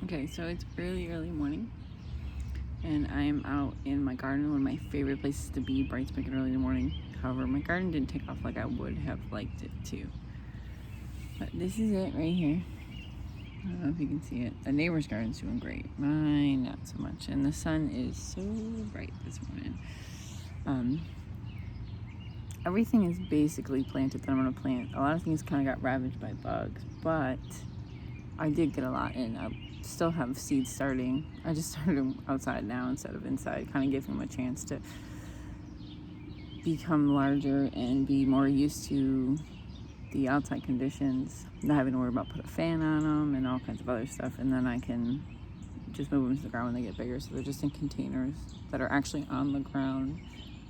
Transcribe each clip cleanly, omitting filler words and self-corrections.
Okay, so it's early morning, and I am out in my garden, one of my favorite places to be, bright, spanking early in the morning. However, my garden didn't take off like I would have liked it to. But this is it right here. I don't know if you can see it. The neighbor's garden's doing great. Mine, not so much. And the sun is so bright this morning. Everything is basically planted that I'm going to plant. A lot of things kind of got ravaged by bugs, but I did get a lot in. I still have seeds starting. I just started them outside now instead of inside, kind of giving them a chance to become larger and be more used to the outside conditions, not having to worry about put a fan on them and all kinds of other stuff. And then I can just move them to the ground when they get bigger. So they're just in containers that are actually on the ground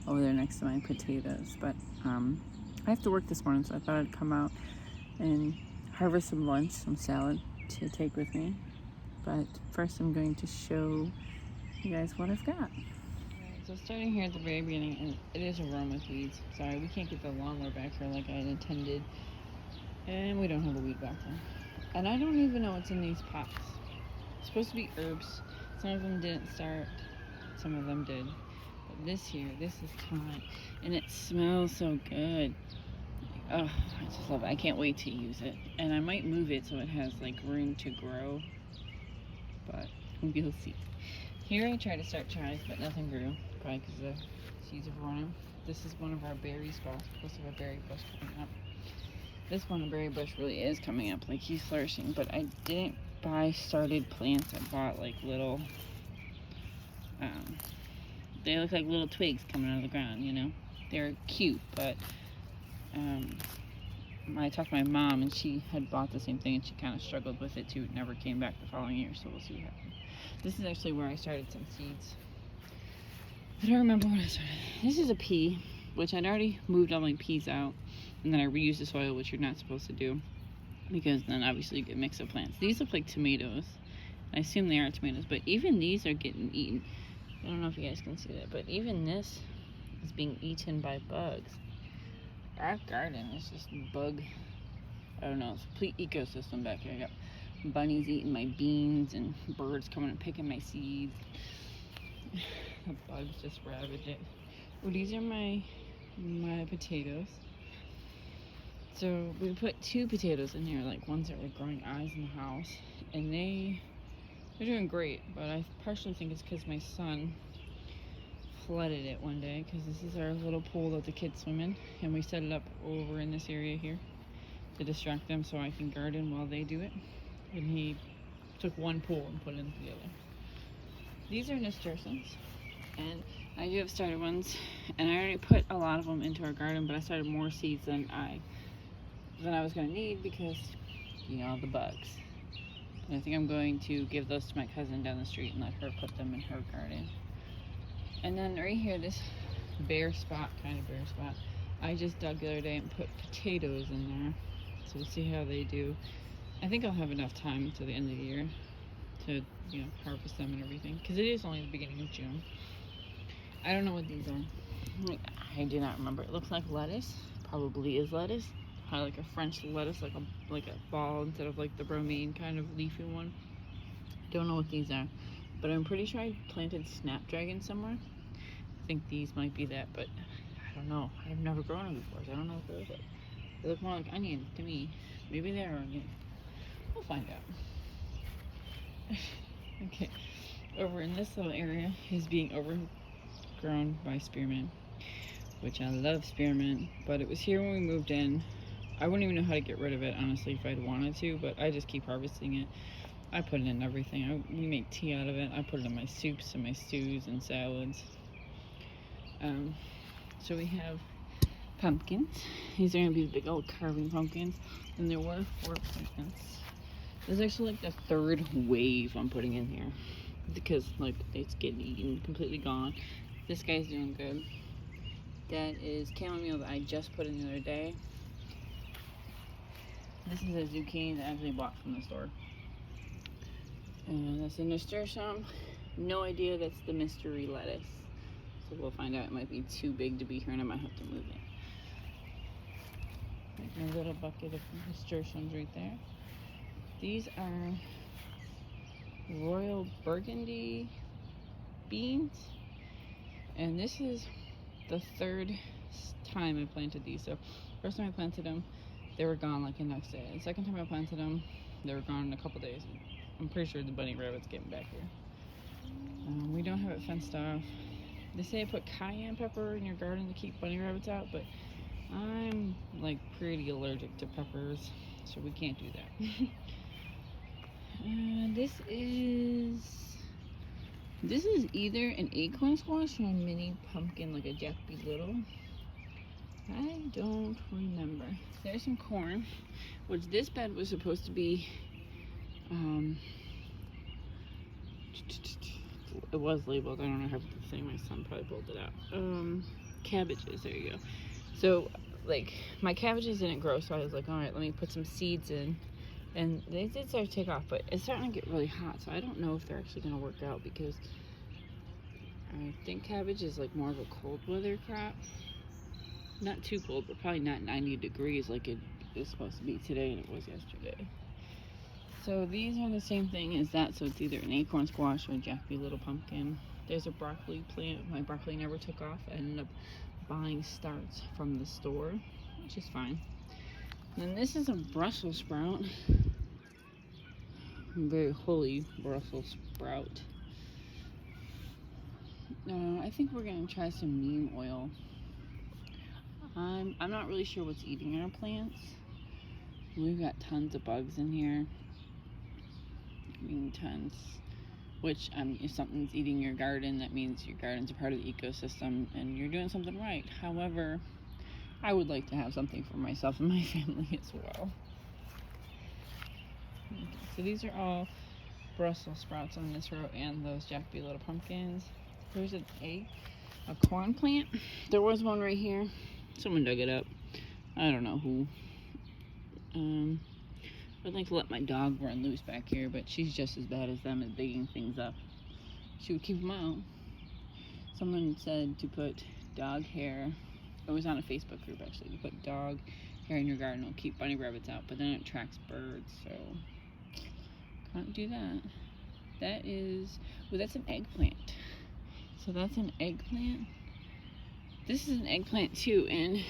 over there next to my potatoes. But I have to work this morning, so I thought I'd come out and harvest some lunch, some salad to take with me. But first I'm going to show you guys what I've got. So starting here at the very beginning, it is a room with weeds. Sorry, we can't get the lawnmower back here like I had intended. And we don't have a weed whacker. And I don't even know what's in these pots. It's supposed to be herbs. Some of them didn't start, some of them did. But this is thyme. And it smells so good. Oh, I just love it. I can't wait to use it. And I might move it so it has like room to grow. But we'll see. Here I tried to start chives, but nothing grew. Probably because the seeds have run them. This is one of our berry spots. We're supposed to have a berry bush coming up. This one berry bush really is coming up, like he's flourishing. But I didn't buy started plants. I bought like little, they look like little twigs coming out of the ground, you know. They're cute, but I talked to my mom and she had bought the same thing and she kind of struggled with it too. It never came back the following year, so we'll see what happens. This is actually where I started some seeds. I don't remember when I started. This is a pea, which I'd already moved all my peas out, and then I reused the soil, which you're not supposed to do, because then obviously you get mix of plants. These look like tomatoes. I assume they are tomatoes, but even these are getting eaten. I don't know if you guys can see that, but even this is being eaten by bugs. Our garden is just bug, I don't know, it's a complete ecosystem back here. I got bunnies eating my beans and birds coming and picking my seeds. The bugs just ravage it. Well, these are my potatoes. So we put 2 potatoes in here, like ones that were growing eyes in the house, and they're doing great. But I partially think it's because my son flooded it one day, because this is our little pool that the kids swim in, and we set it up over in this area here to distract them so I can garden while they do it. And he took one pool and put it into the other. These are nasturtiums, and I do have started ones, and I already put a lot of them into our garden, but I started more seeds than I was going to need because, you know, the bugs. And I think I'm going to give those to my cousin down the street and let her put them in her garden. And then right here, this bare spot, I just dug the other day and put potatoes in there. So we'll see how they do. I think I'll have enough time until the end of the year to, you know, harvest them and everything, because it is only the beginning of June. I don't know what these are. I do not remember. It looks like lettuce. Probably is lettuce. Probably like a French lettuce, like a ball instead of like the romaine kind of leafy one. Don't know what these are, but I'm pretty sure I planted snapdragon somewhere. I think these might be that, but I don't know. I've never grown them before, so I don't know what they look like. They look more like onion to me. Maybe they're onion. We'll find out. Okay, over in this little area is being overgrown by spearmint, which I love spearmint, but it was here when we moved in. I wouldn't even know how to get rid of it, honestly, if I'd wanted to, but I just keep harvesting it. I put it in everything. We make tea out of it. I put it in my soups and my stews and salads. So we have pumpkins. These are going to be the big old carving pumpkins, and there were 4 pumpkins. This is actually like the 3rd wave I'm putting in here, because like it's getting eaten, completely gone. This guy's doing good. That is chamomile that I just put in the other day. This is a zucchini that I actually bought from the store. And that's a nasturtium. No idea that's the mystery lettuce. So we'll find out. It might be too big to be here and I might have to move it. There's my little bucket of nasturtiums right there. These are Royal Burgundy beans. And this is the third time I planted these. So first time I planted them, they were gone like the next day. The second time I planted them, they were gone in a couple days. I'm pretty sure the bunny rabbit's getting back here. We don't have it fenced off. They say put cayenne pepper in your garden to keep bunny rabbits out, but I'm like pretty allergic to peppers, so we can't do that. This is either an acorn squash or a mini pumpkin, like a Jack B. Little. I don't remember. There's some corn, which this bed was supposed to be, it was labeled, I don't know how to say, my son probably pulled it out. Cabbages, there you go. So, like, my cabbages didn't grow, so I was like, alright, let me put some seeds in. And they did start to take off, but it's starting to get really hot, so I don't know if they're actually going to work out, because I think cabbage is like more of a cold weather crop. Not too cold, but probably not 90 degrees like it is supposed to be today and it was yesterday. So these are the same thing as that, so it's either an acorn squash or a Jack B. Little pumpkin. There's a broccoli plant. My broccoli never took off. I ended up buying starts from the store, which is fine. And then this is a Brussels sprout. Very holy Brussels sprout. I think we're gonna try some neem oil. I'm not really sure what's eating our plants. We've got tons of bugs in here. I mean, tons. Which, if something's eating your garden, that means your garden's a part of the ecosystem and you're doing something right. However, I would like to have something for myself and my family as well. Okay, so these are all Brussels sprouts on this row and those Jack B. Little pumpkins. There's a corn plant. There was one right here. Someone dug it up. I don't know who. I'd like to let my dog run loose back here, but she's just as bad as them at digging things up. She would keep them out. Someone said to put dog hair. It was on a Facebook group actually. To put dog hair in your garden will keep bunny rabbits out, but then it attracts birds, so can't do that. That is, well, that's an eggplant. So that's an eggplant. This is an eggplant too, and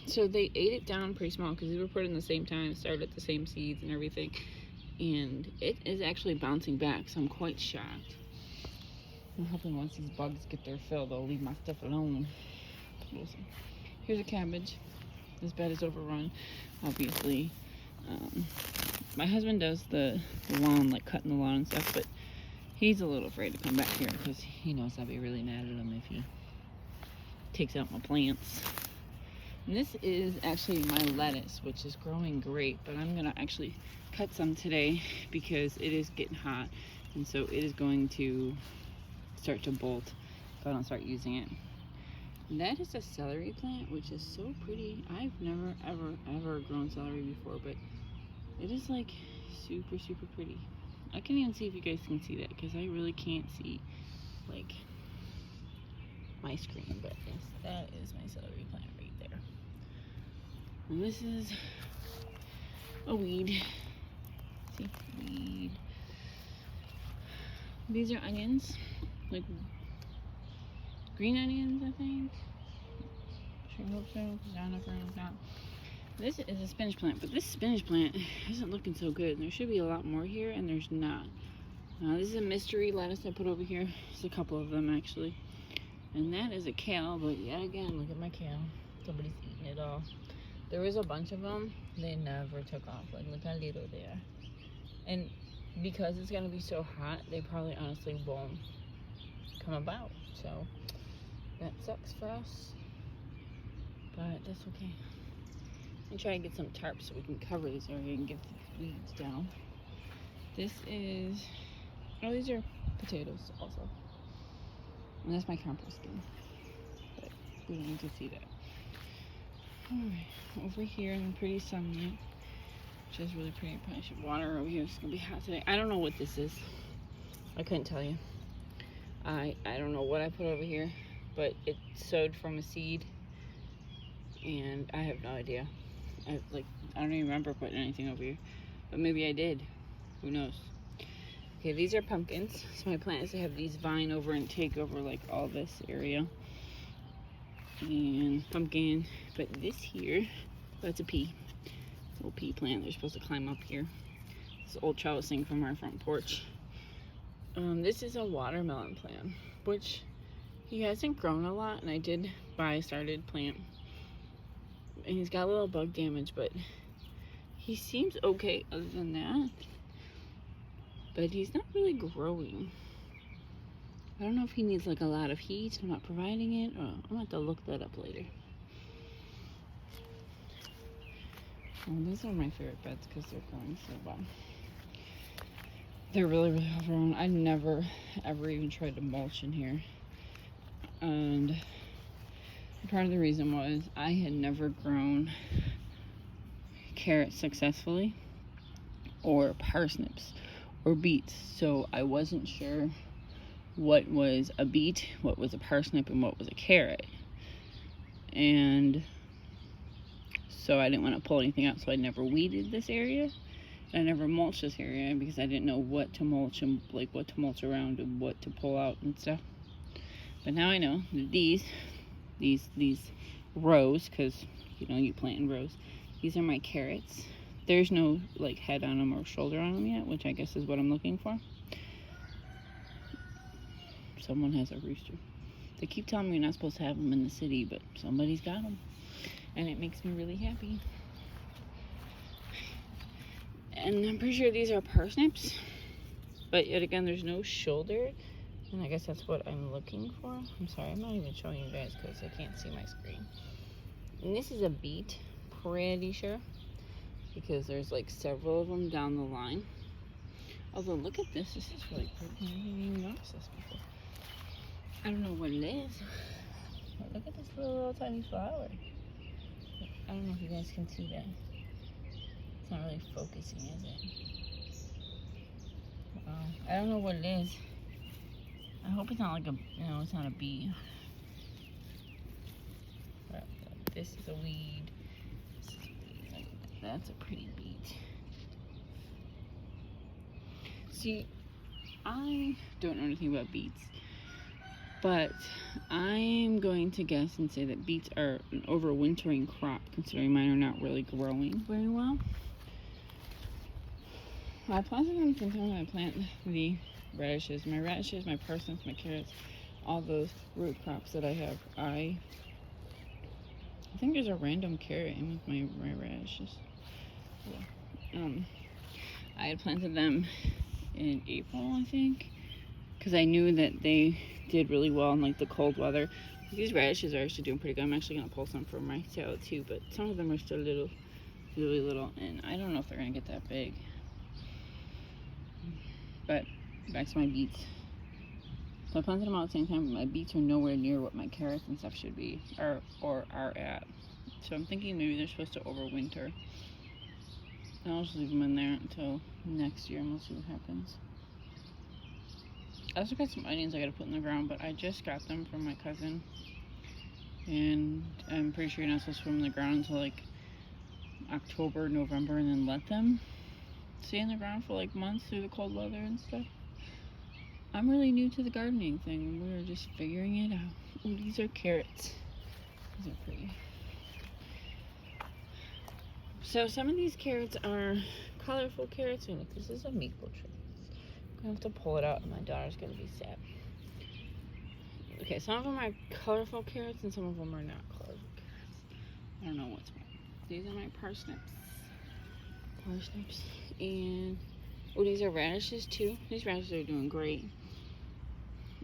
so they ate it down pretty small because they were put in the same time, started at the same seeds and everything, and it is actually bouncing back, so I'm quite shocked. I'm hoping once these bugs get their fill, they'll leave my stuff alone. We'll see. Here's a cabbage. This bed is overrun, obviously. My husband does the lawn, like cutting the lawn and stuff, but he's a little afraid to come back here because he knows I'll be really mad at him if he takes out my plants. And this is actually my lettuce, which is growing great, but I'm gonna actually cut some today because it is getting hot, and so it is going to start to bolt if I don't start using it. And that is a celery plant, which is so pretty. I've never ever grown celery before, but it is like super pretty. I can't even see if you guys can see that because I really can't see like my screen, but yes, that is my celery plant right there. And this is a weed. See, weed. These are onions, like green onions, I think. Sure hope so, because I don't know if it's not. This is a spinach plant, but this spinach plant isn't looking so good. There should be a lot more here, and there's not. This is a mystery lettuce I put over here. There's a couple of them, actually. And that is a kale, but yet again, look at my kale. Somebody's eating it all. There was a bunch of them. They never took off. Like, look how little they are. And because it's going to be so hot, they probably honestly won't come about. So, that sucks for us. But that's okay. And try and get some tarps so we can cover this area and get the weeds down. This is, oh, these are potatoes also. And that's my composting. But we don't need to see that. Alright, over here in the pretty sunlight, which is really pretty. Probably should water over here. It's gonna be hot today. I don't know what this is. I couldn't tell you. I don't know what I put over here, but it sowed from a seed, and I have no idea. I don't even remember putting anything over here, but maybe I did. Who knows? Okay, these are pumpkins. So my plan is to have these vine over and take over like all this area. And pumpkin, but this here, that's a pea. Little pea plant. They're supposed to climb up here. This old trellis thing from our front porch. This is a watermelon plant, which he hasn't grown a lot, and I did buy a started plant. And he's got a little bug damage, but he seems okay other than that. But he's not really growing. I don't know if he needs like a lot of heat. I'm not providing it. Or I'm gonna have to look that up later. Well, these are my favorite beds because they're growing so well. They're really, really overgrown. I never, ever even tried to mulch in here. And part of the reason was I had never grown carrots successfully, or parsnips, or beets. So I wasn't sure what was a beet, what was a parsnip, and what was a carrot. And so I didn't want to pull anything out, so I never weeded this area. I never mulched this area because I didn't know what to mulch and like what to mulch around and what to pull out and stuff. But now I know that these rows, because you know you plant in rows, these are my carrots. There's no like head on them or shoulder on them yet, which I guess is what I'm looking for. Someone has a rooster. They keep telling me you're not supposed to have them in the city, but somebody's got them, and it makes me really happy. And I'm pretty sure these are parsnips, but yet again there's no shoulder, and I guess that's what I'm looking for. I'm sorry, I'm not even showing you guys because I can't see my screen. And this is a beet, pretty sure, because there's like several of them down the line. Although look at this is really pretty. I didn't even notice this before. I don't know what it is, but look at this little tiny flower. I don't know if you guys can see that. It's not really focusing, is it? Wow. I don't know what it is. I hope it's not like a, you know, it's not a bee. But this is a weed. This is a weed. That's a pretty beet. See, I don't know anything about beets, but I'm going to guess and say that beets are an overwintering crop, considering mine are not really growing very well. I plan on continuing to plant the radishes. My radishes, my parsnips, my carrots, all those root crops that I have. I think there's a random carrot in with my radishes. Yeah. I had planted them in April, I think, because I knew that they did really well in like the cold weather. These radishes are actually doing pretty good. I'm actually gonna pull some for my salad too, but some of them are still really little, and I don't know if they're gonna get that big. But back to my beets. So I planted them all at the same time, but my beets are nowhere near what my carrots and stuff should be, or are at. So I'm thinking maybe they're supposed to overwinter. And I'll just leave them in there until next year and we'll see what happens. I also got some onions I gotta put in the ground, but I just got them from my cousin. And I'm pretty sure you're not supposed to put them in the ground until like October, November, and then let them stay in the ground for like months through the cold weather and stuff. I'm really new to the gardening thing, and we were just figuring it out. Oh, these are carrots. These are pretty. So some of these carrots are colorful carrots. And look, this is a maple tree. I'm gonna have to pull it out, and my daughter's gonna be sad. Okay, some of them are colorful carrots, and some of them are not colorful carrots. I don't know what's what. These are my parsnips. And oh, these are radishes too. These radishes are doing great.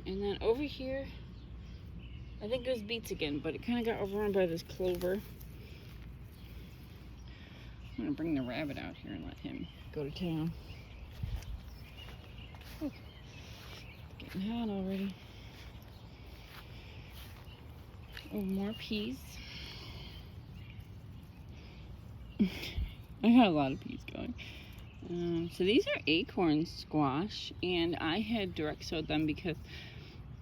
And then over here, I think it was beets again, but it kind of got overrun by this clover. I'm gonna bring the rabbit out here and let him go to town. Oh, it's getting hot already. Oh, more peas. I got a lot of peas going. So these are acorn squash, and I had direct sowed them because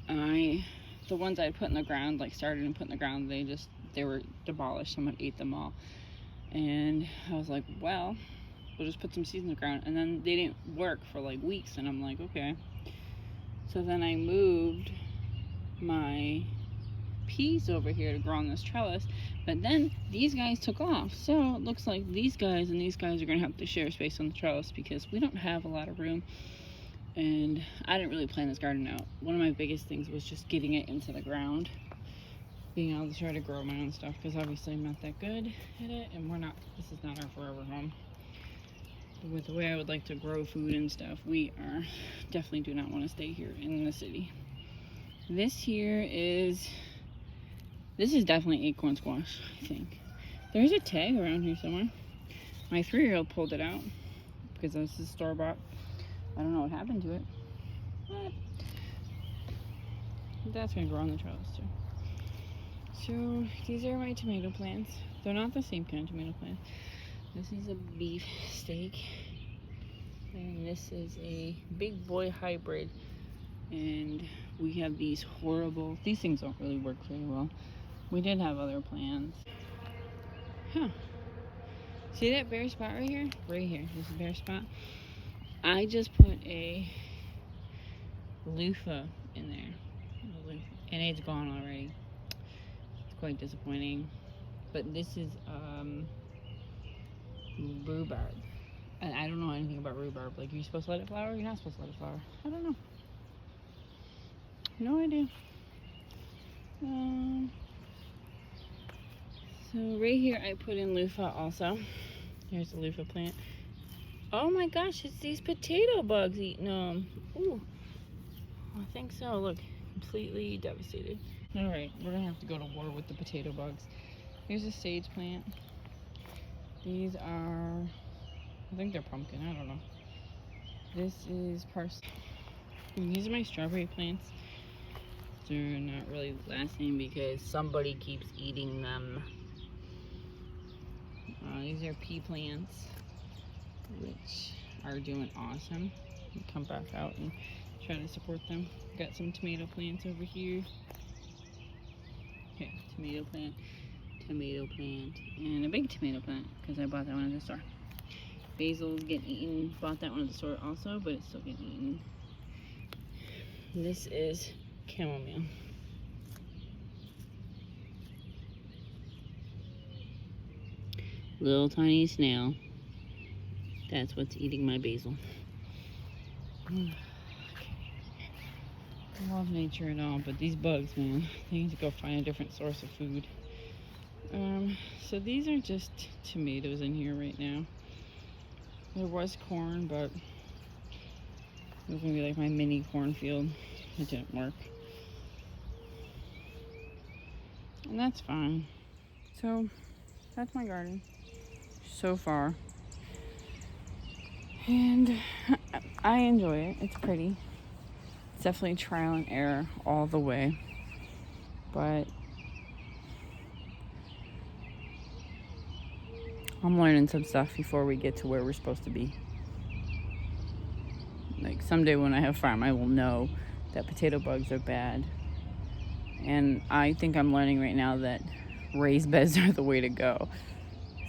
the ones I put in the ground, like started and put in the ground, they were demolished. Someone ate them all, and I was like, well, we'll just put some seeds in the ground. And then they didn't work for like weeks, and I'm like, okay. So then I moved my peas over here to grow on this trellis, but then these guys took off. So it looks like these guys and these guys are gonna have to share space on the trellis because we don't have a lot of room. And I didn't really plan this garden out. One of my biggest things was just getting it into the ground, being able to try to grow my own stuff, because obviously I'm not that good at it, and this is not our forever home. But with the way I would like to grow food and stuff, we definitely do not want to stay here in the city. This is definitely acorn squash, I think. There's a tag around here somewhere. My 3-year-old pulled it out because this is store-bought. I don't know what happened to it, but that's gonna grow on the trellis too. So these are my tomato plants. They're not the same kind of tomato plant. This is a beef steak, and this is a big boy hybrid. And we have these things don't really work very well. We did have other plans. Huh. See that bare spot right here? Right here, this is a bare spot. I just put a loofah in there, and it's gone already. It's quite disappointing. But this is rhubarb, and I don't know anything about rhubarb. Like, are you supposed to let it flower? You're not supposed to let it flower. I don't know. No idea. So right here I put in loofah also. Here's the loofah plant. Oh my gosh, it's these potato bugs eating them. Ooh, I think so. Look, completely devastated. All right, we're gonna have to go to war with the potato bugs. Here's a sage plant. These are, I think they're pumpkin, I don't know. This is parsley. And these are my strawberry plants. They're not really lasting because somebody keeps eating them. These are pea plants, which are doing awesome. Come back out and try to support them. Got some tomato plants over here. Okay, tomato plant, and a big tomato plant because I bought that one at the store. Basil's getting eaten. Bought that one at the store also, but it's still getting eaten. This is chamomile. Little tiny snail. That's what's eating my basil. I love nature and all, but these bugs, man, they need to go find a different source of food. So these are just tomatoes in here right now. There was corn, but it was gonna be like my mini cornfield. It didn't work. And that's fine. So that's my garden so far. And I enjoy it. It's pretty. It's definitely trial and error all the way. But I'm learning some stuff before we get to where we're supposed to be. Like, someday when I have a farm, I will know that potato bugs are bad. And I think I'm learning right now that raised beds are the way to go.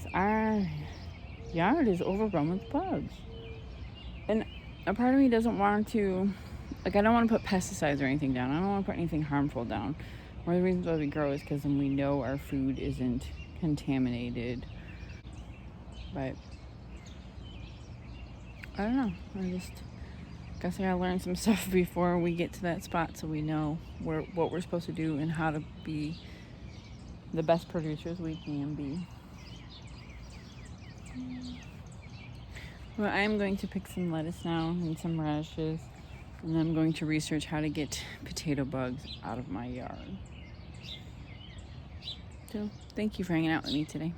So our yard is overrun with bugs. And a part of me doesn't want to, like, I don't want to put pesticides or anything down. I don't want to put anything harmful down. One of the reasons why we grow is because then we know our food isn't contaminated. But I don't know. I guess I gotta learn some stuff before we get to that spot so we know what we're supposed to do and how to be the best producers we can be. Well, I'm going to pick some lettuce now and some radishes, and I'm going to research how to get potato bugs out of my yard. So, thank you for hanging out with me today.